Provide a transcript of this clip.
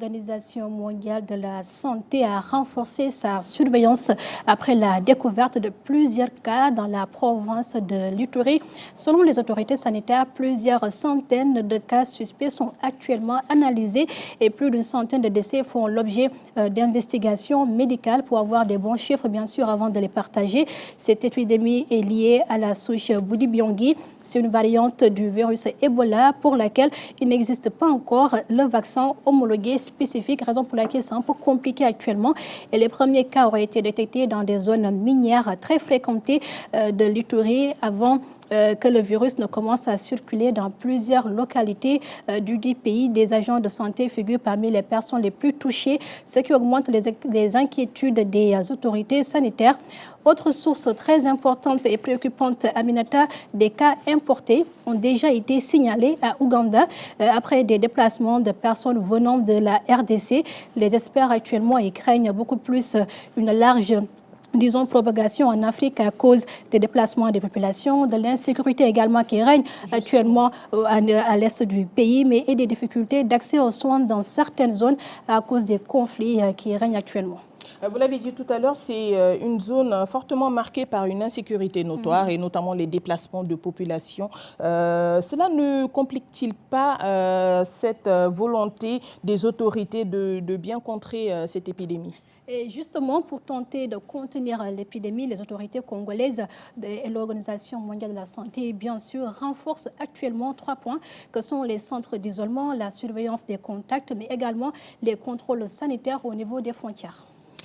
L'Organisation mondiale de la santé a renforcé sa surveillance après la découverte de plusieurs cas dans la province de l'Ituri. Selon les autorités sanitaires, plusieurs centaines de cas suspects sont actuellement analysés et plus d'une centaine de décès font l'objet d'investigations médicales pour avoir des bons chiffres, bien sûr, avant de les partager. Cette épidémie est liée à la souche Bundibugyo. C'est une variante du virus Ebola pour laquelle il n'existe pas encore le vaccin homologué spécifique, raison pour laquelle c'est un peu compliqué actuellement. Et les premiers cas auraient été détectés dans des zones minières très fréquentées de l'Ituri avant que le virus ne commence à circuler dans plusieurs localités du dit pays. Des agents de santé figurent parmi les personnes les plus touchées, ce qui augmente les inquiétudes des autorités sanitaires. Autre source très importante et préoccupante, Aminata, des cas importés ont déjà été signalés à Ouganda après des déplacements de personnes venant de la RDC. Les experts actuellement y craignent beaucoup plus une large propagation en Afrique à cause des déplacements des populations, de l'insécurité également qui règne actuellement à l'est du pays, mais et des difficultés d'accès aux soins dans certaines zones à cause des conflits qui règnent actuellement. Vous l'avez dit tout à l'heure, c'est une zone fortement marquée par une insécurité notoire et notamment les déplacements de population. Cela ne complique-t-il pas cette volonté des autorités de bien contrer cette épidémie ? Et justement, pour tenter de contenir l'épidémie, les autorités congolaises et l'Organisation mondiale de la santé, bien sûr, renforcent actuellement 3 points que sont les centres d'isolement, la surveillance des contacts, mais également les contrôles sanitaires au niveau des frontières.